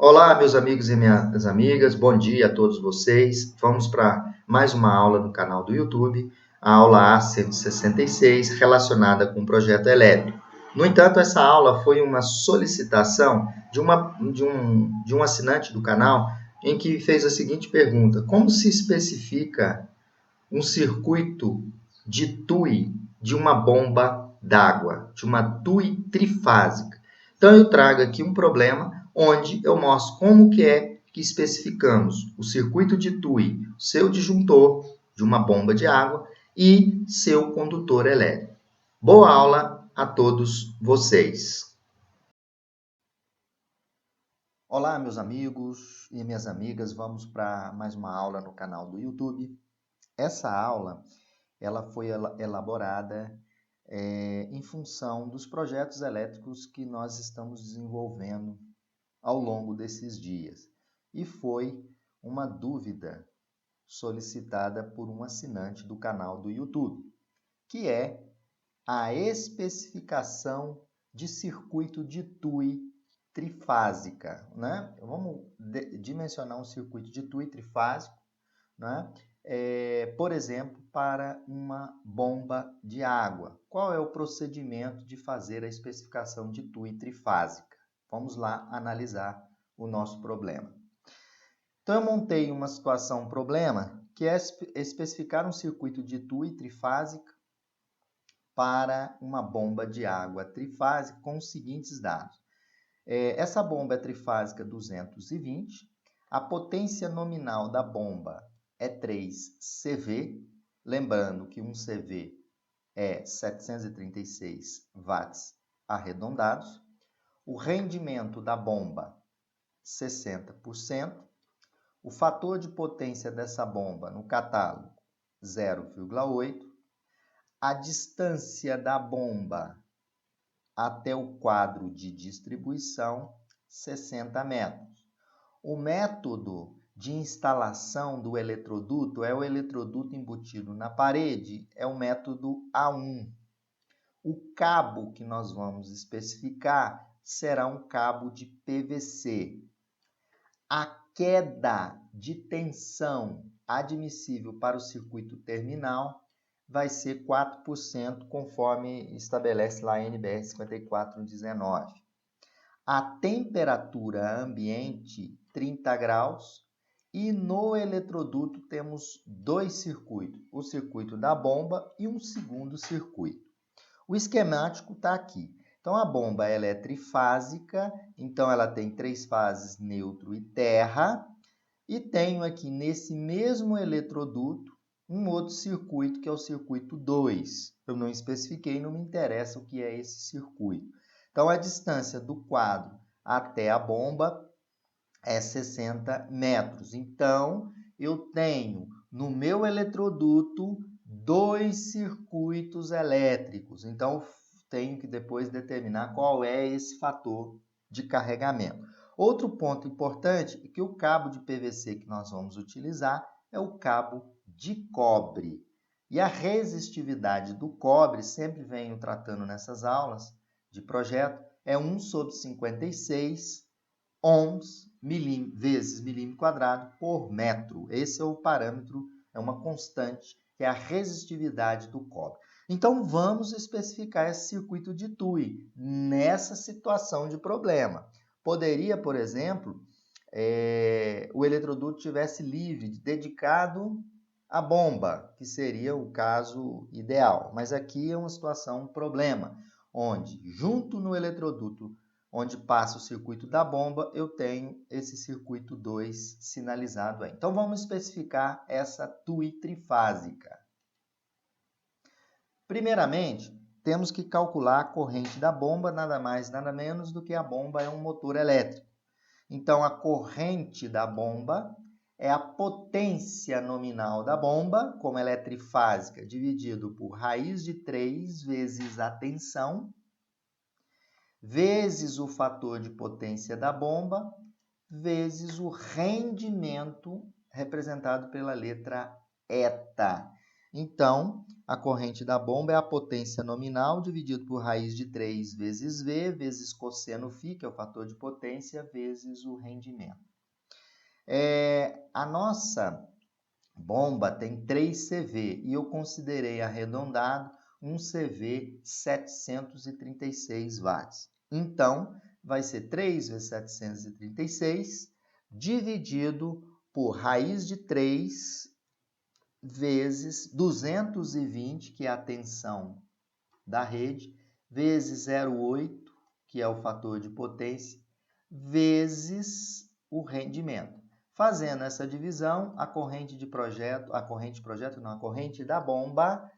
Olá, meus amigos e minhas amigas, bom dia a todos vocês. Vamos para mais uma aula no canal do YouTube, a aula A166, relacionada com o projeto elétrico. No entanto, essa aula foi uma solicitação de um assinante do canal em que fez a seguinte pergunta: como se especifica um circuito de TUI de uma bomba d'água, de uma TUI trifásica? Então, eu trago aqui um problema onde eu mostro como que é que especificamos o circuito de TUI, seu disjuntor de uma bomba de água e seu condutor elétrico. Boa aula a todos vocês! Olá, meus amigos e minhas amigas, vamos para mais uma aula no canal do YouTube. Essa aula ela foi elaborada em função dos projetos elétricos que nós estamos desenvolvendo ao longo desses dias. E foi uma dúvida solicitada por um assinante do canal do YouTube, que é a especificação de circuito de TUI trifásica, né? Vamos dimensionar um circuito de TUI trifásico, né? Por exemplo, para uma bomba de água. Qual é o procedimento de fazer a especificação de TUI trifásica? Vamos lá analisar o nosso problema. Então, eu montei uma situação, um problema, que é especificar um circuito de TUI trifásica para uma bomba de água trifásica com os seguintes dados. Essa bomba é trifásica 220, a potência nominal da bomba é 3 CV, lembrando que um CV é 736 watts arredondados, o rendimento da bomba 60%, o fator de potência dessa bomba no catálogo 0,8, a distância da bomba até o quadro de distribuição 60 metros. O método de instalação do eletroduto é o eletroduto embutido na parede, é o método A1. O cabo que nós vamos especificar será um cabo de PVC. A queda de tensão admissível para o circuito terminal vai ser 4%, conforme estabelece lá a NBR 5419. A temperatura ambiente, 30 graus, e no eletroduto temos dois circuitos, o circuito da bomba e um segundo circuito. O esquemático está aqui. Então, a bomba ela é trifásica, então ela tem 3 fases, neutro e terra, e tenho aqui nesse mesmo eletroduto um outro circuito, que é o circuito 2. Eu não especifiquei, não me interessa o que é esse circuito. Então, a distância do quadro até a bomba é 60 metros. Então, eu tenho no meu eletroduto 2 circuitos elétricos. Então, tenho que depois determinar qual é esse fator de carregamento. Outro ponto importante é que o cabo de PVC que nós vamos utilizar é o cabo de cobre. E a resistividade do cobre, sempre venho tratando nessas aulas de projeto, é 1/56 ohms vezes milímetro quadrado por metro. Esse é o parâmetro, é uma constante, que é a resistividade do cobre. Então, vamos especificar esse circuito de TUI nessa situação de problema. Poderia, por exemplo, o eletroduto tivesse livre, dedicado à bomba, que seria o caso ideal. Mas aqui é uma situação, um problema, onde junto no eletroduto onde passa o circuito da bomba, eu tenho esse circuito 2 sinalizado aí. Então, vamos especificar essa TUI trifásica. Primeiramente, temos que calcular a corrente da bomba, nada mais, nada menos do que a bomba é um motor elétrico. Então, a corrente da bomba é a potência nominal da bomba, como ela é trifásica, dividido por raiz de 3 vezes a tensão, vezes o fator de potência da bomba, vezes o rendimento representado pela letra eta. Então, a corrente da bomba é a potência nominal dividido por raiz de 3 vezes V, vezes cosseno φ, que é o fator de potência, vezes o rendimento. A nossa bomba tem 3 CV e eu considerei arredondado um CV 736 watts. Então, vai ser 3 vezes 736 dividido por raiz de 3 vezes 220, que é a tensão da rede, vezes 0,8, que é o fator de potência, vezes o rendimento. Fazendo essa divisão, a corrente da bomba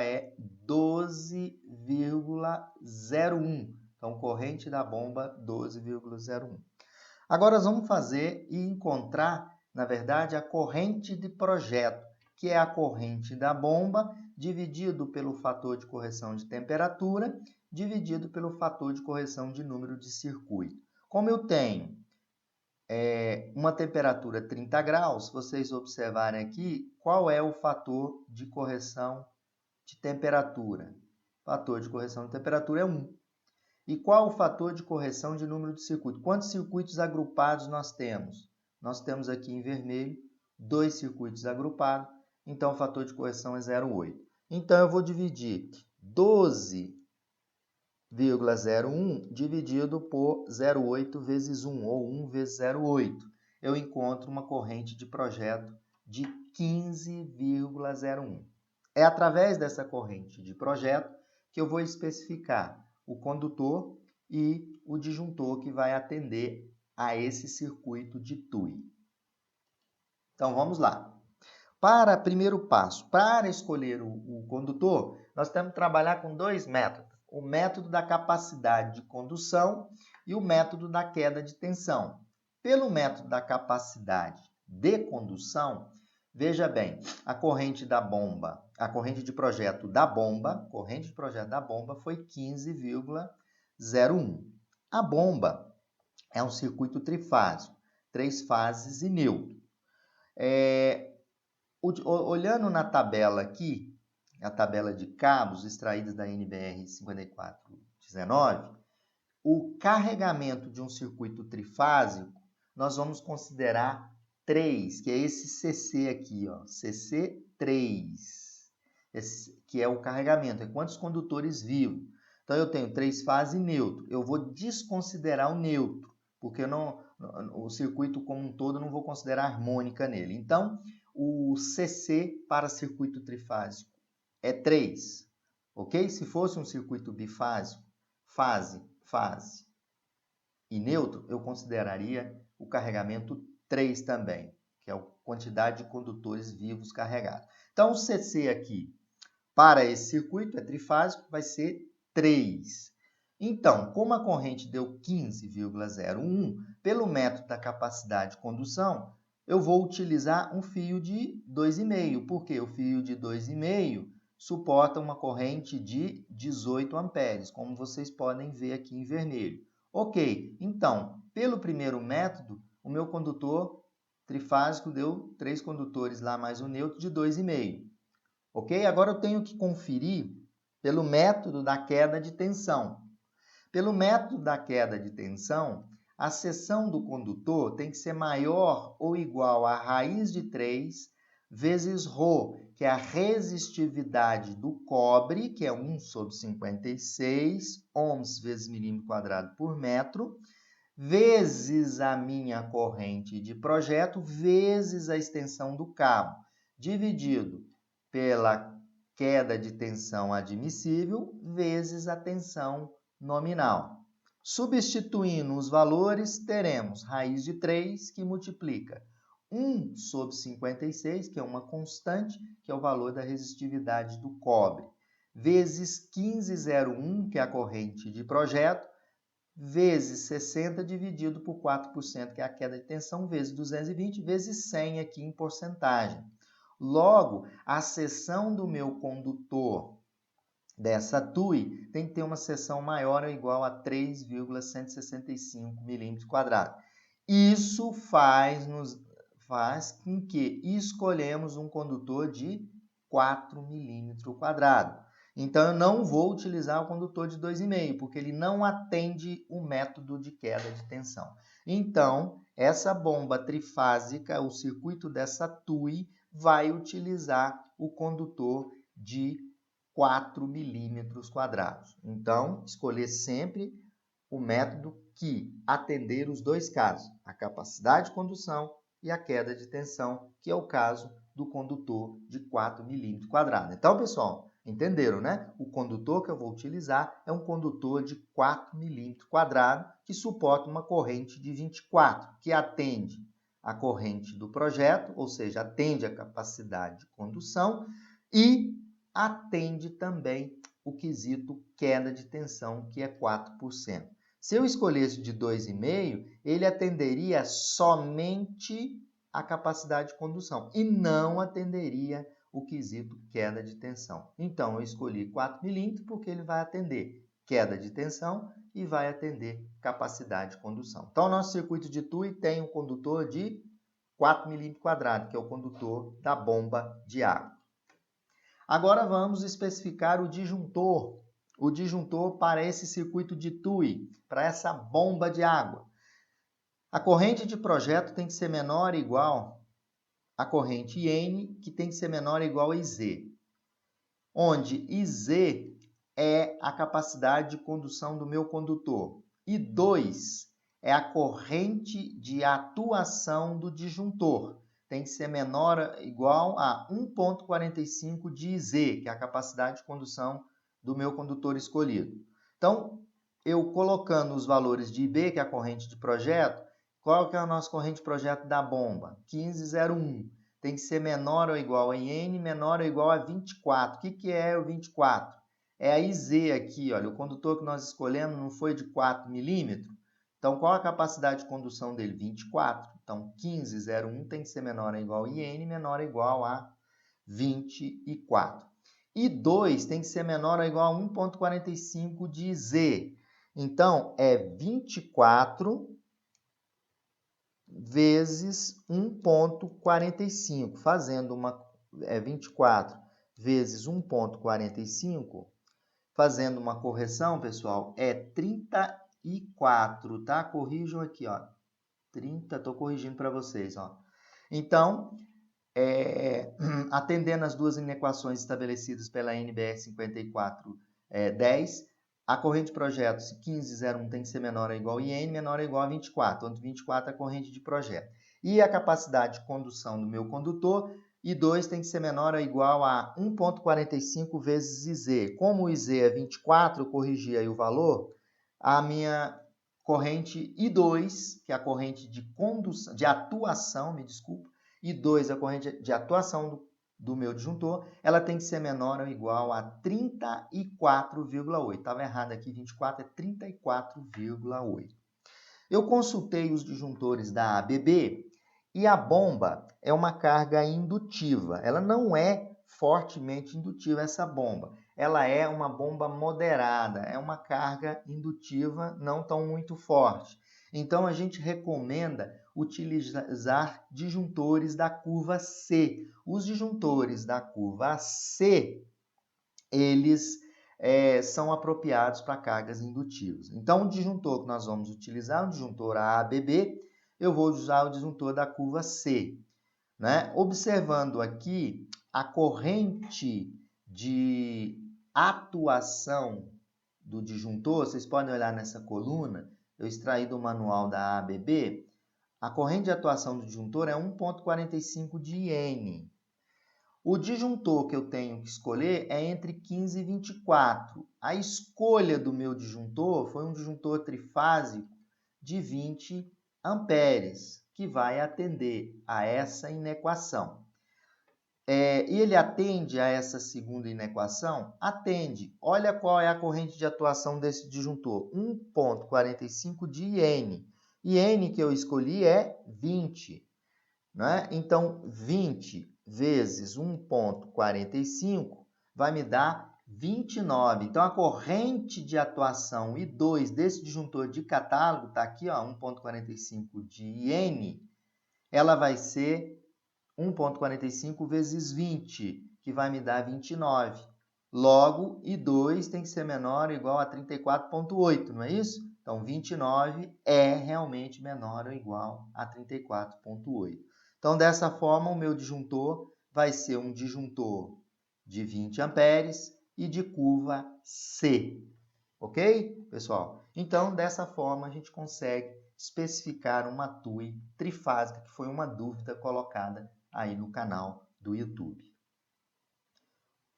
é 12,01. Então, corrente da bomba 12,01. Agora, nós vamos fazer e encontrar, na verdade, a corrente de projeto, que é a corrente da bomba, dividido pelo fator de correção de temperatura, dividido pelo fator de correção de número de circuito. Como eu tenho uma temperatura 30 graus, vocês observarem aqui, qual é o fator de correção de temperatura? O fator de correção de temperatura é 1. E qual o fator de correção de número de circuito? Quantos circuitos agrupados nós temos? Nós temos aqui em vermelho 2 circuitos agrupados, então o fator de correção é 0,8. Então, eu vou dividir 12,01 dividido por 0,8 vezes 1, ou 1 vezes 0,8. Eu encontro uma corrente de projeto de 15,01. É através dessa corrente de projeto que eu vou especificar o condutor e o disjuntor que vai atender a esse circuito de TUI. Então, vamos lá. Primeiro passo, para escolher o condutor, nós temos que trabalhar com 2 métodos. O método da capacidade de condução e o método da queda de tensão. Pelo método da capacidade de condução, veja bem, a corrente de projeto da bomba foi 15,01. A bomba é um circuito trifásico, 3 fases e neutro. Olhando na tabela aqui, a tabela de cabos extraídos da NBR 5419, o carregamento de um circuito trifásico, nós vamos considerar 3, que é esse CC aqui, ó, CC3, que é o carregamento, é quantos condutores vivos. Então, eu tenho 3 fases e neutro. Eu vou desconsiderar o neutro, porque o circuito como um todo eu não vou considerar harmônica nele. Então, o CC para circuito trifásico é 3, ok? Se fosse um circuito bifásico, fase e neutro, eu consideraria o carregamento 3 também, que é a quantidade de condutores vivos carregados. Então, o CC aqui, para esse circuito, é trifásico, vai ser 3. Então, como a corrente deu 15,01, pelo método da capacidade de condução, eu vou utilizar um fio de 2,5, porque o fio de 2,5 suporta uma corrente de 18 amperes, como vocês podem ver aqui em vermelho. Ok, então, pelo primeiro método, o meu condutor trifásico deu 3 condutores lá mais o neutro de 2,5. Ok? Agora eu tenho que conferir pelo método da queda de tensão. Pelo método da queda de tensão, a seção do condutor tem que ser maior ou igual a raiz de 3 vezes ρ, que é a resistividade do cobre, que é 1/56 ohms vezes milímetro quadrado por metro, vezes a minha corrente de projeto, vezes a extensão do cabo, dividido pela queda de tensão admissível, vezes a tensão nominal. Substituindo os valores, teremos raiz de 3, que multiplica 1/56, que é uma constante, que é o valor da resistividade do cobre, vezes 15,01, que é a corrente de projeto, vezes 60 dividido por 4%, que é a queda de tensão, vezes 220, vezes 100 aqui em porcentagem. Logo, a seção do meu condutor dessa TUI tem que ter uma seção maior ou igual a 3,165 milímetros quadrados. Isso faz com que escolhemos um condutor de 4 milímetros quadrados. Então, eu não vou utilizar o condutor de 2,5, porque ele não atende o método de queda de tensão. Então, essa bomba trifásica, o circuito dessa TUI, vai utilizar o condutor de 4 milímetros quadrados. Então, escolher sempre o método que atender os dois casos, a capacidade de condução e a queda de tensão, que é o caso do condutor de 4 milímetros quadrados. Então, pessoal, entenderam, né? O condutor que eu vou utilizar é um condutor de 4 milímetros quadrados que suporta uma corrente de 24, que atende a corrente do projeto, ou seja, atende a capacidade de condução e atende também o quesito queda de tensão, que é 4%. Se eu escolhesse de 2,5, ele atenderia somente a capacidade de condução e não atenderia o quesito queda de tensão. Então, eu escolhi 4 milímetros porque ele vai atender queda de tensão e vai atender capacidade de condução. Então, o nosso circuito de TUI tem um condutor de 4 milímetros quadrados, que é o condutor da bomba de água. Agora vamos especificar o disjuntor. O disjuntor para esse circuito de TUI, para essa bomba de água. A corrente de projeto tem que ser menor ou igual à corrente N, que tem que ser menor ou igual a IZ. Onde IZ é a capacidade de condução do meu condutor. E 2 é a corrente de atuação do disjuntor. Tem que ser menor ou igual a 1,45 de IZ, que é a capacidade de condução do meu condutor escolhido. Então, eu colocando os valores de IB, que é a corrente de projeto, qual que é a nossa corrente de projeto da bomba? 15,01. Tem que ser menor ou igual a N, menor ou igual a 24. O que é o 24? É a IZ aqui, olha, o condutor que nós escolhemos não foi de 4 milímetros. Então, qual a capacidade de condução dele? 24. Então, 15,01 tem que ser menor ou igual a N, menor ou igual a 24. E 2 tem que ser menor ou igual a 1,45 de Z. Então, é 24 vezes 1,45. Fazendo uma... 24 vezes 1,45. Fazendo uma correção, pessoal, é 34, tá? Corrijam aqui, ó. 30, estou corrigindo para vocês, ó. Então... atendendo as duas inequações estabelecidas pela NBR 5410, a corrente de projeto 15,01 tem que ser menor ou igual a N, menor ou igual a 24, onde 24 é a corrente de projeto. E a capacidade de condução do meu condutor, I2 tem que ser menor ou igual a 1,45 vezes IZ. Como o IZ é 24, eu corrigi aí o valor, a minha corrente I2, que é a corrente de condução, de atuação, me desculpa, e 2, a corrente de atuação do meu disjuntor, ela tem que ser menor ou igual a 34,8. Estava errado aqui, 24 é 34,8. Eu consultei os disjuntores da ABB e a bomba é uma carga indutiva. Ela não é fortemente indutiva, essa bomba. Ela é uma bomba moderada, é uma carga indutiva não tão muito forte. Então, a gente recomenda utilizar disjuntores da curva C. Os disjuntores da curva C, eles são apropriados para cargas indutivas. Então, o disjuntor que nós vamos utilizar é o disjuntor ABB, eu vou usar o disjuntor da curva C. Né? Observando aqui a corrente de atuação do disjuntor, vocês podem olhar nessa coluna, eu extraí do manual da ABB, a corrente de atuação do disjuntor é 1,45 de N. O disjuntor que eu tenho que escolher é entre 15 e 24. A escolha do meu disjuntor foi um disjuntor trifásico de 20 amperes, que vai atender a essa inequação. E ele atende a essa segunda inequação? Atende. Olha qual é a corrente de atuação desse disjuntor. 1,45 de N. E N que eu escolhi é 20. Né? Então, 20 vezes 1,45 vai me dar 29. Então, a corrente de atuação I2 desse disjuntor de catálogo, está aqui, 1,45 de N, ela vai ser 1,45 vezes 20, que vai me dar 29. Logo, I2 tem que ser menor ou igual a 34,8, não é isso? Então, 29 é realmente menor ou igual a 34,8. Então, dessa forma, o meu disjuntor vai ser um disjuntor de 20 amperes e de curva C. Ok, pessoal? Então, dessa forma, a gente consegue especificar uma TUI trifásica, que foi uma dúvida colocada aí no canal do YouTube.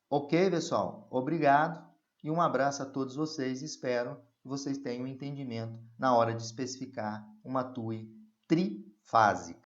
Ok, pessoal? Obrigado e um abraço a todos vocês. Espero que vocês tenham entendimento na hora de especificar uma TUI trifásica.